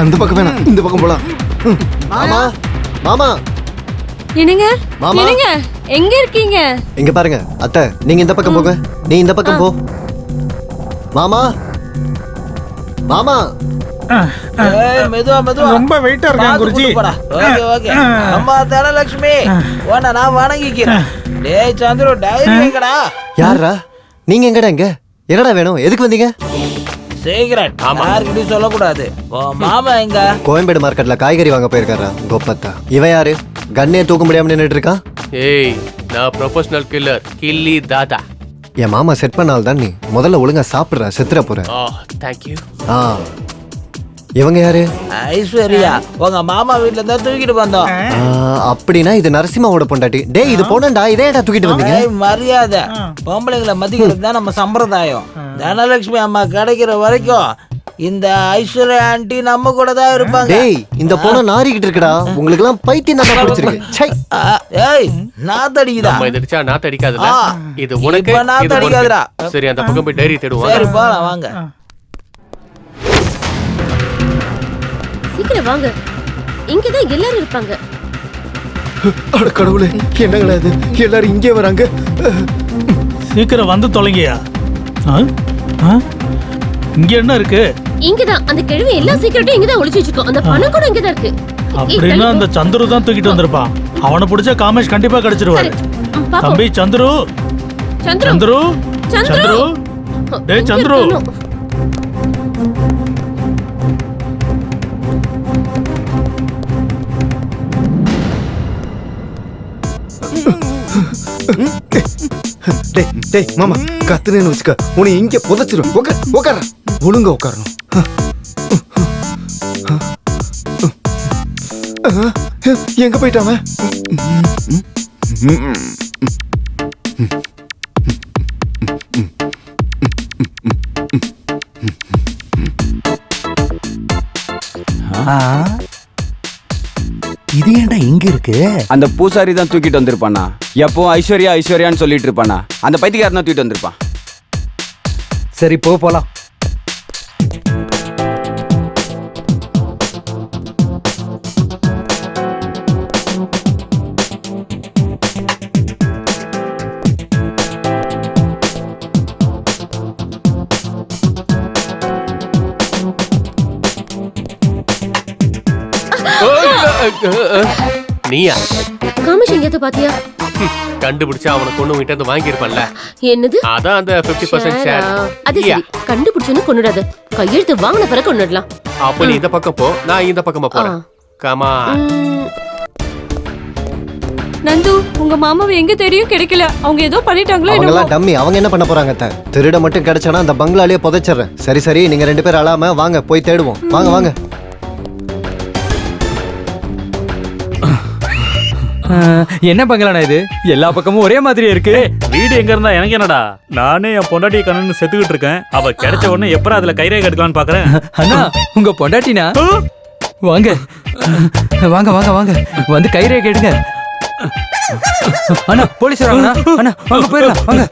அந்த பக்கம் வேணாம், இந்த பக்கம் போலாம். மாமா மாமா என்னங்க மாமா. என்னங்க எங்க இருக்கீங்க? இங்க பாருங்க அத்தை, நீங்க இந்த பக்கம் போங்க, நீ இந்த பக்கம் போ. மாமா மாமா மெதுவா மெதுவா, ரொம்ப வெயிட்டா இருக்காங்க குருஜி. Okay okay. அம்மா தனலட்சுமி உன்னை நான் வணங்கிக்கிறேன். டேய் சந்துரு, டைரி எங்கடா? யாரா நீங்க? எங்கடா இங்க? என்னடா வேணும்? எதுக்கு வந்தீங்க? சீக்கிரம் யாருக்கிட்டையும் சொல்லக்கூடாது. மாமா எங்க? கோயம்பேடு மார்க்கெட்ல காய்கறி வாங்க போயிருக்காரா கோப்பத்தா. இவன் யாரு? கண்ணே தூக்க முடியாம நின்னுட்டு இருக்கான். ஏய், நான் ப்ரொஃபஷனல் கில்லர், கில்லி தாதா. என் மாமா செட் பண்ணால் தான் நீ முதல்ல ஒழுங்கா சாப்பிடுற, செத்துற போற. Thank you. இவங்க யாரு? ஐஸ்வர்யா, உங்க மாமா வீட்ல இருந்தா தூக்கிட்டு வந்தோம். அப்படின்னா இது நரசிம்மாவோட பொண்டாட்டி. டேய் இது பொண்ணண்டா, இதே ஏடா தூக்கிட்டு வந்தீங்க? மரியாதை, பொம்பளைங்களை மதிக்கிறது தான் நம்ம சம்பிரதாயம். தனலட்சுமி அம்மா கிடைக்கிற வரைக்கும் இந்த ஐஸ்வர்யா ஆண்டி நம்ம கூட தான் இருப்பாங்க. டேய் இந்த பொண்ணு நாரிக்கிட்டு இருக்குடா. உங்களுக்கு எல்லாம் பைத்தியம் தான் பிடிச்சிருக்கு. சை. ஏய் நான் தடிக்குதா? நம்ம இதடிச்சா நான் தடிக்காதல. இது உனக்கு, இப்ப நான் இது தடிக்காதடா. உனக்கு. சரி அந்த பக்கம் போய் டைரி தேடுவோம். சரி போலாம் வாங்க. சீக்கிரம் வாங்க, இங்கதான் எல்லாரும் இருப்பாங்க. அட கடவுளே, என்னங்களா இது? எல்லாரும் இங்கே வராங்க. சீக்கிரம் வந்து தொலைங்கயா. இங்க என்ன இருக்கு? இங்கதான் அந்த கிழவி எல்லா சீக்கிரட்டும் இங்கதான் ஒளிச்சு வச்சிருக்கோம். அந்த பணம் கூட இங்கதான் இருக்கு. அப்படின்னா அந்த சந்துரு தான் தூக்கிட்டு வந்திருப்பான். அவனை பிடிச்சா காமேஷ் கண்டிப்பா கிடைச்சிருவாரு. தம்பி சந்துரு, சந்துரு, சந்துரு, டேய் சந்துரு. டேய் டேய் மாமா, கத்துனேன்னு வச்சுக்க உன்னை இங்க புதைச்சிரும். உட்கார, ஒழுங்கா உட்காரணும். எங்க போயிட்டாம? இது ஏன்டா இங்க இருக்கு? அந்த பூசாரி தான் தூக்கிட்டு வந்திருப்பானா? எப்போ ஐஸ்வர்யா ஐஸ்வர்யான்னு சொல்லிட்டு இருப்பானா? அந்த பைத்தியக்காரன் தான் தூக்கிட்டு வந்திருப்பான். சரி போலாம். நீயா? காமேஷ் எங்கேயாவது பாத்தியா? கண்டுபிடிச்சா அவனை கொண்டு விட்டு வந்து வாங்கியிருப்பல்ல. என்னது? அதான் அந்த 50% ஷேர். அது சரி, கண்டுபிடிச்சோன்னு கொன்னுடாத. கையெழுத்து வாங்கின பிறகு கொன்னுடலாம். அப்ப நீ இந்த பக்கம் போ, நான் இந்த பக்கமா போறேன். கமா. நந்து, உங்க மாமாவை எங்க தேடியும் கிடைக்கல. அவங்க ஏதோ பண்ணிட்டாங்களோ அவங்க என்னமோ. எல்லாம் டம்மி. அவங்க என்ன பண்ண போறாங்க? திருட மட்டும் கிடைச்சானா அந்த பங்களாலேயே புதைச்சிடுறேன். சரி சரி, நீங்க ரெண்டு பேரும் அழாம வாங்க, போய் தேடுவோம். வாங்க வாங்க. என்ன பங்களானா இது? எல்லா பக்கமும் ஒரே மாதிரியே இருக்கு. வீடு எங்க இருந்தா எனக்கு என்னடா? நானே என் பொண்டாட்டி கண்ணு செத்துக்கிட்டு இருக்கேன். அவ கிடைச்ச உடனே எப்பறம் அதுல கைரேகை எடுக்கலான்னு பாக்குறேன். அண்ணா, உங்க பொண்டாட்டினா? வாங்க வாங்க வாங்க வாங்க, வந்து கைரேகை எடுங்க. அண்ணா போலீஸ் வராங்கண்ணா. அண்ணா வாங்க போயிடலாம் வாங்க.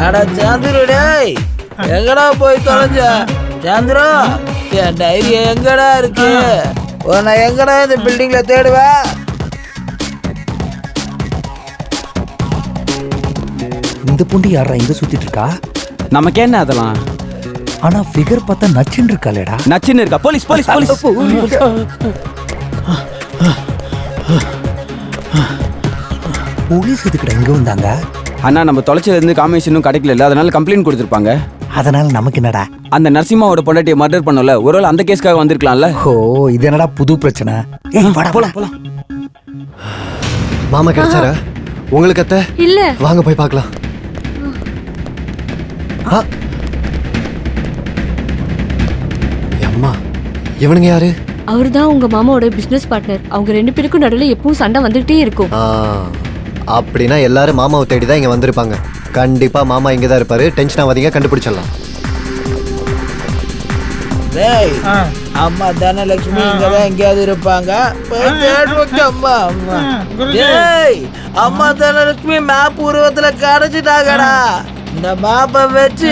அட சந்துரு, டேய் எங்கடா போய் தொலைஞ்ச? சந்துரு, என் டைரி எங்கடா இருக்கு? உன்னை எங்கடா இந்த பில்டிங்ல தேடுவேன்? இந்த புண்டி யாரா இங்க சுத்திட்டு இருக்கா? நமக்கு என்ன அதெல்லாம்? ஆனா ஃபிகர் பார்த்தா நச்சுன்னு இருக்காளேடா. நச்சுன்னு இருக்கா? Police police police. போலீஸ் எதுக்குடா இங்க வந்தாங்க? அண்ணா, நம்ம தொலைச்சதுல இருந்து காமிஷனும் கிடைக்கல, அதனால கம்ப்ளைண்ட் கொடுத்துருப்பாங்க. அதனால நமக்கு என்னடா? அந்த நரசிம்மாவோட பொண்டாட்டியை மர்டர் பண்ணல, ஒருவேளை அந்த கேஸ்க்காக வந்திருக்கலாம்ல. ஓ இது என்னடா புது பிரச்சனை? ஏய் வாடா போலாம் போலாம். மாமா கிடைச்சாரா உங்களுக்கு அத்தை? இல்ல. வாங்க போய் பார்க்கலாம். ஆ. அம்மா இவனுங்க யாரு? அவர்தான் உங்க மாமாவோட பிசினஸ் பார்ட்னர். அவங்க 2 பேருக்கும் நடுவுல எப்பவும் சண்டை வந்துட்டே இருக்கும். அப்படின்னா எல்லாரும் மாமாவை தேடி தான் இங்க வந்திருப்பாங்க. கண்டிப்பா மாமா இங்க தான் இருப்பாரு. டென்ஷன் ஆகாதீங்க, கண்டுபிடிச்சிடலாம். டேய் அம்மா தனலட்சுமி இங்கதான் எங்கேயாவது இருப்பாங்க. போய் தேடுவாங்க அம்மா. அம்மா டேய் அம்மா தனலட்சுமி மேப் உருவத்துல கிடைச்சிட்டாங்கடா. இந்த மேப்பை வச்சு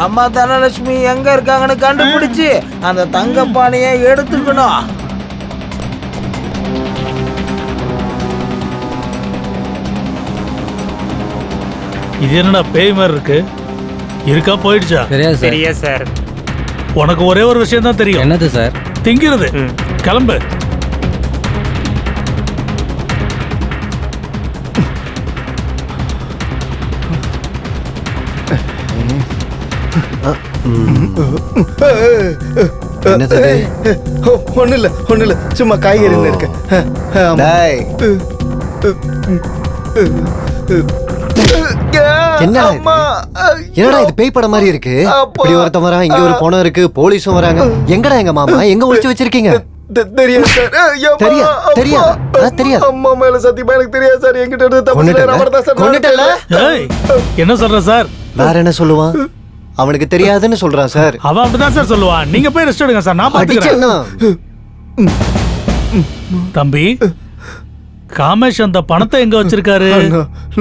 அம்மா தனலட்சுமி எங்க இருக்காங்கன்னு கண்டுபிடிச்சு அந்த தங்க பானையை எடுத்துக்கணும். இது என்னடா பேய் மாதிரி இருக்கு? இருக்கா போயிடுச்சா? தெரியாது சார். உனக்கு ஒரே ஒரு விஷயம் தான் தெரியும். என்னது சார்? திங்கிறது. கிளம்பு. என்னது? ஒண்ணு இல்ல சும்மா காய்கறி இருக்கு. டேய். என்ன என்னடா இது பேய் படம் மாதிரி இருக்கு? இப்படி ஒருத்தன் வரான், இங்க ஒரு பொணம் இருக்கு, போலீஸும் வராங்க. எங்கடா எங்க மாமா? எங்க ஒளிச்சு வச்சிருக்கீங்க? தெரியாது சார். தெரியாது. அம்மா மேல சத்தியமா எனக்கு தெரியாது சார். என்கிட்ட இருந்து கொன்னுட்டல? ஏய், என்ன சொல்ற சார்? வேற என்ன சொல்லுவான்? அவனுக்கு தெரியாதுன்னு சொல்றான் சார். அவன் அப்படிதான் சார் சொல்லுவான். நீங்க போய் ரெஸ்ட் எடுங்க சார், நான் பாத்துக்கிறேன். தம்பி, காமேஷ் அந்த பணத்தை எங்க வச்சிருக்காரு?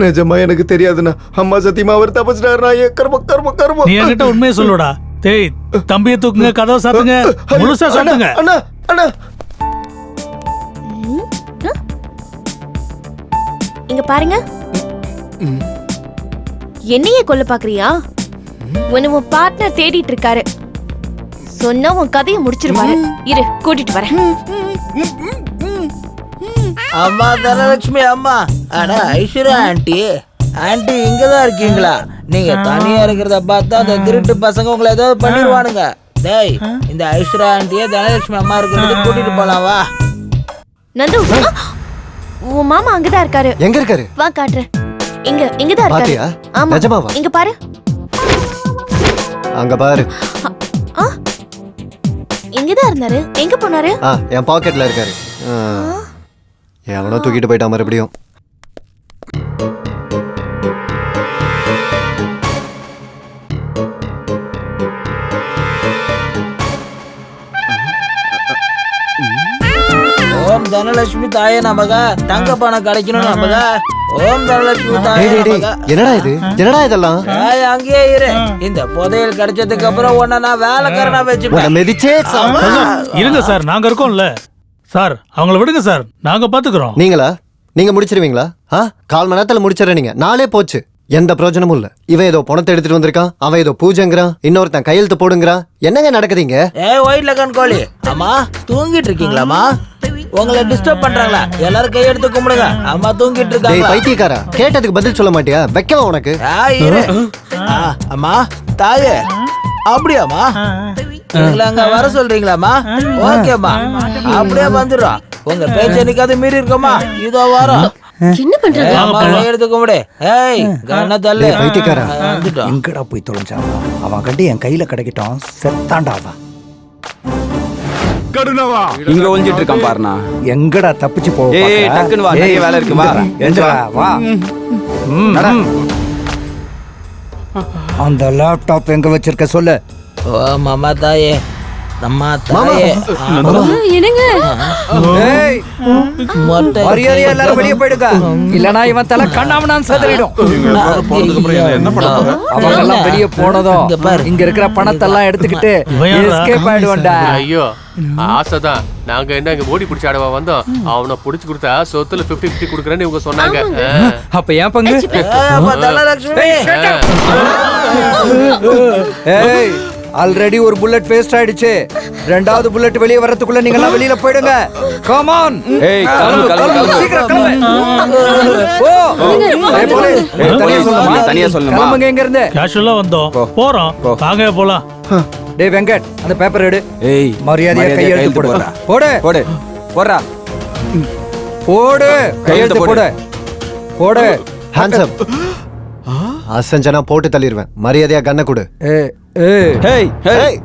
நிஜமா எனக்கு தெரியாதுண்ணா. அம்மா சத்தியமா அவர் தப்பிச்சிட்டாருண்ணா. கர்ம நீ என்கிட்ட உண்மையை சொல்லுடா. டேய் தம்பியை தூக்குங்க, கதவை சாத்துங்க, முழுசா சாத்துங்க. அண்ணா அண்ணா இங்க பாருங்க. என்னையே கொல்ல பாக்குறியா? உன்னை உன் பார்ட்னர் தேடிட்டு இருக்காரு. சொன்னா உன் கதையை முடிச்சிருவாரு. இரு கூட்டிட்டு வரேன். அம்மா தனலட்சுமி அம்மா. அடா ஐஸ்வர்யா ஆண்டி. ஆண்டி இங்கதான் இருக்கீங்களா? நீங்க தனியா இருக்கிறத பார்த்தா அந்த திருட்டு பசங்க உங்களை ஏதாவது பண்ணிடுவானுங்க. டேய் இந்த ஐஸ்வர்யா ஆண்டிய தனலட்சுமி அம்மா இருக்கிறது கூட்டிட்டு போலாம் வா. நந்து உன் மாமா அங்கதான் இருக்காரு. எங்க இருக்காரு? வா காட்டுறேன். இங்கதான் இருக்காரு. பாத்தியா? ஆமா நிஜமாவா? இங்க பாரு. அங்க பாரு. இங்கதான் இருந்தாரு. எங்க போனாரு? என் பாக்கெட்ல இருக்காரு. எவனோ தூக்கிட்டு போயிட்டான் மறுபடியும். ஓம் தனலட்சுமி தாயே நமக. தங்க பணம் கிடைக்கணும் நமக. ஓம் தனலட்சுமி தாயே நமக. என்னடா இது? என்னடா இதெல்லாம்? அங்கேயே இரு. இந்த புதையல் கிடைச்சதுக்கு அப்புறம் உன்னை நான் வேலைக்காரனா வச்சுப்பேன். மிதிச்சே இருங்க சார், நாங்க இருக்கோம்ல சார். அவங்கள விடுங்க சார், நாங்க பாத்துக்கிறோம். நீங்க முடிச்சிருவீங்களா? 1/4 மணி நேரத்துல முடிச்சிடற. நீங்க நாளே போச்சு, எந்த பிரயோஜனமும் இல்ல. இவன் ஏதோ பணத்தை எடுத்துட்டு வந்திருக்கான், அவன் ஏதோ பூஜைங்கிறான், இன்னொருத்தன் கையெழுத்து போடுங்கிறான். என்னங்க நடக்குதுங்க? ஒயிட்ல கண்கோழி அம்மா தூங்கிட்டு இருக்கீங்களாமா? உங்களை டிஸ்டர்ப் பண்றாங்களா? எல்லாரும் கையெடுத்து கும்பிடுங்க. அம்மா தூங்கிட்டு இருக்காங்க. பைத்தியக்காரா, கேட்டதுக்கு பதில் சொல்ல மாட்டியா? வைக்கவா உனக்கு? அம்மா தாயே அப்படியாமா? அங்க வர சொல்றீங்களாமா? ஓகேம்மா, அப்படியே வந்துடுறோம். உங்க பேச்சு என்னைக்காவது மீறி இருக்கோமா? இதோ வரோம். என்ன பண்றாங்க? எடுத்து கும்பிடு. ஏய் கண்ண தள்ளு. பைத்தியக்காரா, எங்கடா போய் தொலைஞ்சான்? அவன் கண்டு என் கையில கிடைக்கட்டும். செத்தாண்டா அவன். இங்க ஒளிஞ்சிட்டு இருக்கான் பாருண்ணா. எங்கடா தப்பிச்சு போ? ஏய் டக்குன்னு வா, நிறைய வேலை இருக்கு. வா எந்திரா வா. அந்த லேப்டாப் எங்க வச்சிருக்க சொல்லு. ஓ மாமா தாயே, அம்மா தாயே. என்னங்க? ஏய் மரியாதையா எல்லாரும் வெளியே போயிடுங்க. இல்லனா இவன் தலை கண்ணாமனான்னு சதறிடும். அவங்க எல்லாம் வெளியே போனதும் இங்க இருக்கிற பணத்தெல்லாம் எடுத்துக்கிட்டு எஸ்கேப் ஆயிடுவான்டா. ஐயோ ஆசைதான். நாங்க என்ன இங்க ஓடி பிடிச்சி ஆடவா வந்தோம்? அவனை புடிச்சு கொடுத்தா சொத்துல 50-50 கொடுக்குறேன்னு இவங்க சொன்னாங்க. அப்ப ஏன் பங்கு? ஏய் ஆல்ரெடி ஒரு புல்லட் வேஸ்ட் ஆயிடுச்சு. ரெண்டாவது புல்லட் வெளியே வரதுக்குள்ள நீங்க எல்லாம் வெளியில போயிடுங்க. Come on. ஏய் கிளம்பு கிளம்பு சீக்கிரம் கிளம்பு. ஓ ஏய் போலீஸ், தனியா சொல்லுமா? தனியா சொல்லுமா? கிளம்புங்க. எங்க இருந்து? கேஷுவலா வந்தோம், போறோம். வாங்க போலாம். டேய் வெங்கட் அந்த பேப்பர் எடு. ஏய் மரியாதையா கையெழுத்து போடு. போடுறா. போடு போடு போடுறா. போடு கையெழுத்து போடு. போடு. ஹேண்ட்ஸப். அசஞ்சனா போட்டு தள்ளிடுவேன். மரியாதையா கண்ணை கொடு. ஏய் ஏய் ஹேய் ஹேய் ஏய்,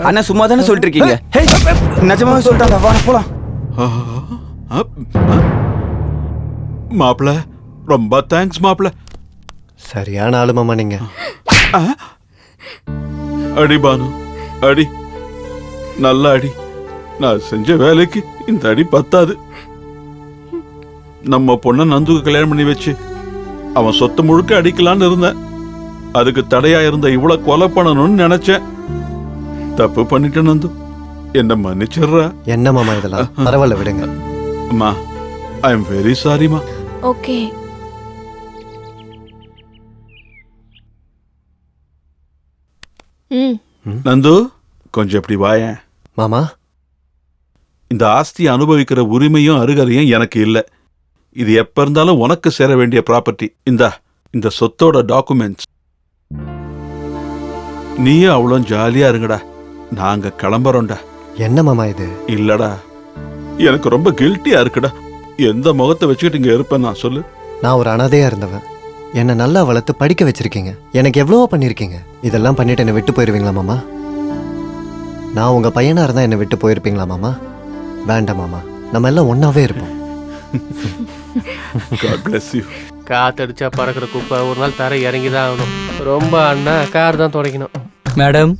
அண்ணா சும்மா தானே சொல்லிட்டு இருக்கீங்க. ஹேய் நிஜமாவே சொல்லிட்டாங்க. வா போலாம். மாப்பிள ரொம்ப தேங்க்ஸ் மாப்பிள. சரியான ஆளு மாமா நீங்க. அடி பானு அடி, நல்ல அடி. நான் செஞ்ச வேலைக்கு இந்த அடி பத்தாது. நம்ம பொண்ணை நந்துக்கு கல்யாணம் பண்ணி வச்சு அவன் சொத்து முழுக்க அடிக்கலான்னு இருந்தேன். அதுக்கு தடையா இருந்த இவ்வளவு கொலை பண்ணணும்னு நினைச்சேன். தப்பு பண்ணிட்டேன் நந்து, என்ன மன்னிச்சிடுறா. என்ன மாமா இதெல்லாம்? பரவாயில்ல விடுங்க. அம்மா ஐ எம் வெரி சாரிமா. ஓகே. ம். நந்து கொஞ்சம் எப்படி வாயேன். மாமா இந்த ஆஸ்தியை அனுபவிக்கிற உரிமையும் அருகதையும் எனக்கு இல்லை. இது எப்ப இருந்தாலும் உனக்கு சேர வேண்டிய ப்ராப்பர்ட்டி. இந்த சொத்தோட டாக்குமெண்ட்ஸ். நீயும் அவ்வளோ ஜாலியா இருங்கடா. நாங்க கிளம்புறோம்டா. என்ன மாமா இது? இல்லடா, எனக்கு ரொம்ப கில்ட்டியா இருக்குடா. எந்த முகத்தை வச்சுக்கிட்டு இங்க இருப்பேன் நான் சொல்லு. நான் ஒரு அனாதையா இருந்தவன். என்னை நல்லா வளர்த்து படிக்க வச்சிருக்கீங்க. எனக்கு எவ்வளவோ பண்ணியிருக்கீங்க. இதெல்லாம் பண்ணிட்டு என்னை விட்டு போயிருவீங்களா மாமா? நான் உங்க பையனா இருந்தா என்னை விட்டு போயிருப்பீங்களா மாமா? வேண்டாம் மாமா, நம்ம எல்லாம் ஒன்னாவே இருப்போம். God bless you. காத்தடிச்சா பறக்கிற குப்பை ஒரு நாள் தரை இறங்கி தான் ஆகணும். ரொம்ப அண்ணா கார் தான் துடைக்கணும். மேடம்,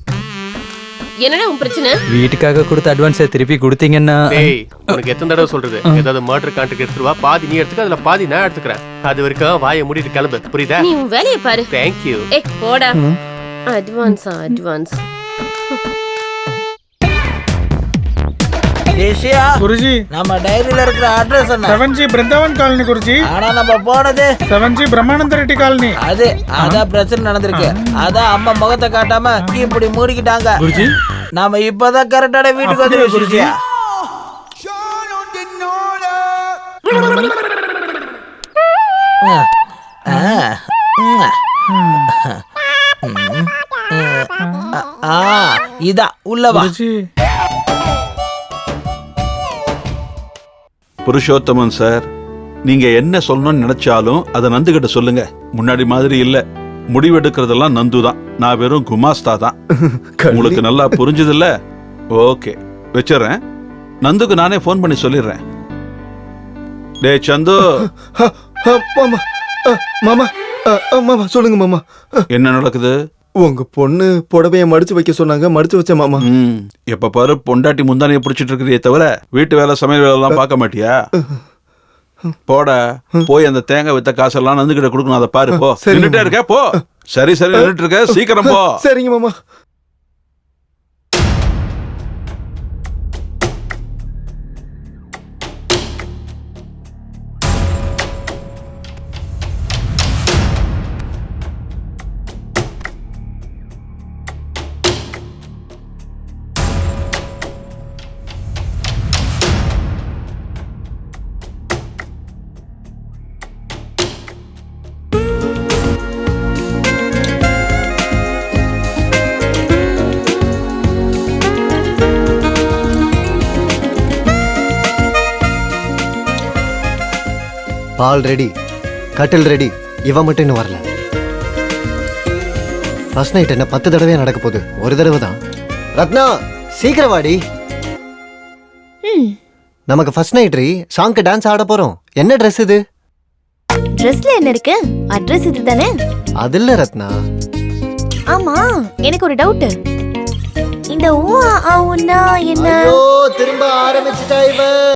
என்னடா உன் பிரச்சனை? வீட்டுக்காக கொடுத்த அட்வான்ஸை திருப்பி கொடுத்தீங்கன்னா டேய், உனக்கு எத்தனை தடவை சொல்றது? ஏதாவது மர்டர் கான்ட்ராக்ட் எடுத்துட்டு வா. பாதி நீ எடுத்துக்க, அதுல பாதி நான் எடுத்துக்கிறேன். அது வரைக்கும் வாயை மூடிட்டு கிளம்பு, புரியுதா? நீ உன் வேலையை பாரு. தேங்க்யூ. ஏய் போடா. அட்வான்ஸ். ஏஷியா குருஜி, நம்ம டைரியில இருக்கிற அட்ரஸ் என்ன? 7G Brindavan colony Guruji. ஆனா நம்ம போனது 7G பிரம்மானந்த ரெட்டி காலனி. அதான் பிரச்சனை நடந்திருக்கு. அதான் அம்மா முகத்தை காட்டாம இப்படி மூடிக்கிட்டாங்க. குருஜி, நாம இப்பதான் கரெக்டான வீட்டுக்கு வந்து குருஜி. இதா உள்ளவா. குருஜி. புருஷோத்தமன் சார், நீங்க என்ன சொல்லணும்னு நினைச்சாலும் அதை நந்து கிட்ட சொல்லுங்க. முன்னாடி மாதிரி இல்ல. முடிவெடுக்கிறதெல்லாம் நந்து தான். நான் வெறும் குமாஸ்தா தான். உங்களுக்கு நல்லா புரிஞ்சது இல்ல? ஓகே, வச்சிடறேன். நந்துக்கு நானே ஃபோன் பண்ணி சொல்லிடுறேன். டேய் சந்து. மாமா மாமா மாமா சொல்லுங்க மாமா. என்ன நடக்குது? உங்க பொண்ணு புடவைய மடிச்சு வைக்க சொன்னாங்க, மடிச்சு வச்ச மாமா. எப்ப பாரு பொண்டாட்டி முந்தானைய பிடிச்சிட்டு இருக்கிறியே தவிர வீட்டு வேலை சமையல் வேலை எல்லாம் பார்க்க மாட்டியா? போட போய் அந்த தேங்காய் வித்த காசெல்லாம் நந்துகிட்ட கொடுக்கணும். அதை பாரு. போ. நின்னுட்டே இருக்க, போ. சரி நின்னுட்டு இருக்க, சீக்கிரம் போ. சரிங்க மாமா. பால் ரெடி, கட்டில் ரெடி. இவன் மட்டும் இன்னும் வரல. ஃபர்ஸ்ட் நைட் என்ன 10 தடவையா நடக்க போகுது? ஒரு தடவை தான். ரத்னா சீக்கிரம் வாடி. நமக்கு ஃபர்ஸ்ட் நைட் சாங்க்கு டான்ஸ் ஆட போறோம். என்ன ட்ரெஸ் இது? ட்ரெஸ்ல என்ன இருக்கு? அட்ரஸ் இதுதானே? அது இல்ல ரத்னா. ஆமா, எனக்கு ஒரு டவுட். இந்த ஊ ஆ ஊன்னா என்ன? ஐயோ, திரும்ப ஆரம்பிச்சிட்டா இவ.